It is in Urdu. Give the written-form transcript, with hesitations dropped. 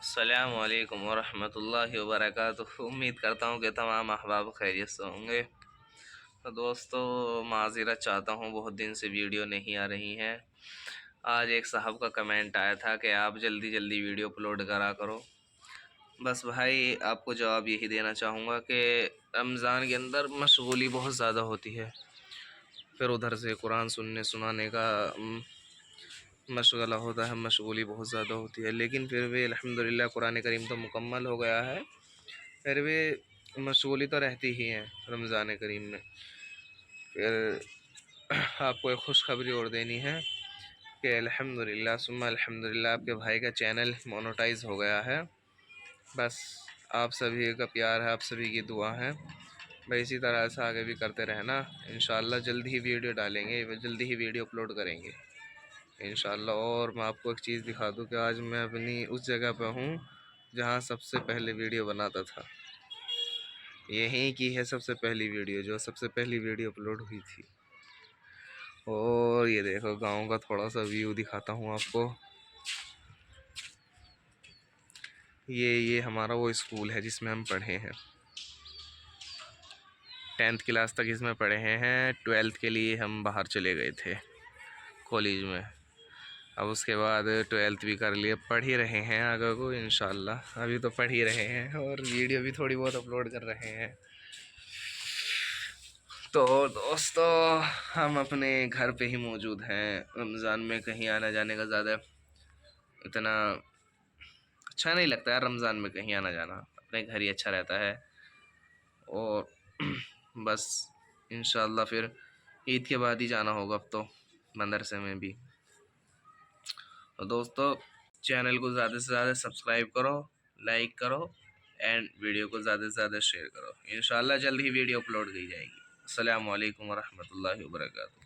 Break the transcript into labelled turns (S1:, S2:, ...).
S1: السلام علیکم ورحمۃ اللہ وبرکاتہ۔ امید کرتا ہوں کہ تمام احباب خیریت سے ہوں گے۔ تو دوستو، معذرت چاہتا ہوں، بہت دن سے ویڈیو نہیں آ رہی ہیں۔ آج ایک صاحب کا کمنٹ آیا تھا کہ آپ جلدی جلدی ویڈیو اپلوڈ کرا کرو۔ بس بھائی، آپ کو جواب یہی دینا چاہوں گا کہ رمضان کے اندر مشغولی بہت زیادہ ہوتی ہے، پھر ادھر سے قرآن سنانے کا مشغلہ ہوتا ہے، مشغولی بہت زیادہ ہوتی ہے، لیکن پھر بھی الحمدللہ قرآن کریم تو مکمل ہو گیا ہے، پھر بھی مشغولی تو رہتی ہی ہے رمضان کریم میں۔ پھر آپ کو ایک خوشخبری اور دینی ہے کہ الحمدللہ ثم الحمدللہ آپ کے بھائی کا چینل مونوٹائز ہو گیا ہے۔ بس آپ سبھی کا پیار ہے، آپ سبھی کی دعا ہے، بس اسی طرح سے آگے بھی کرتے رہنا۔ انشاءاللہ جلد ہی ویڈیو ڈالیں گے، جلدی ہی ویڈیو اپلوڈ کریں گے انشاءاللہ۔ اور میں آپ کو ایک چیز دکھا دوں کہ آج میں اپنی اس جگہ پہ ہوں جہاں سب سے پہلے ویڈیو بناتا تھا، یہیں کی ہے سب سے پہلی ویڈیو، جو سب سے پہلی ویڈیو اپلوڈ ہوئی تھی۔ اور یہ دیکھو گاؤں کا تھوڑا سا ویو دکھاتا ہوں آپ کو۔ یہ ہمارا وہ اسکول ہے جس میں ہم پڑھے ہیں، 10th کلاس تک اس میں پڑھے ہیں، 12th کے لیے ہم باہر چلے گئے تھے کالج میں۔ اب اس کے بعد 12th بھی کر لیے، پڑھ ہی رہے ہیں آگے کو انشاءاللہ، ابھی تو پڑھ ہی رہے ہیں اور ویڈیو بھی تھوڑی بہت اپلوڈ کر رہے ہیں۔ تو دوستو، ہم اپنے گھر پہ ہی موجود ہیں، رمضان میں کہیں آنا جانے کا زیادہ اتنا اچھا نہیں لگتا ہے، رمضان میں کہیں آنا جانا اپنے گھر ہی اچھا رہتا ہے۔ اور بس انشاءاللہ پھر عید کے بعد ہی جانا ہوگا اب تو مدرسے میں بھی۔ تو دوستو، چینل کو زیادہ سے زیادہ سبسکرائب کرو، لائک کرو، اینڈ ویڈیو کو زیادہ سے زیادہ شیئر کرو۔ انشاءاللہ جلد ہی ویڈیو اپلوڈ کی جائے گی۔ السلام علیکم ورحمۃ اللہ وبرکاتہ۔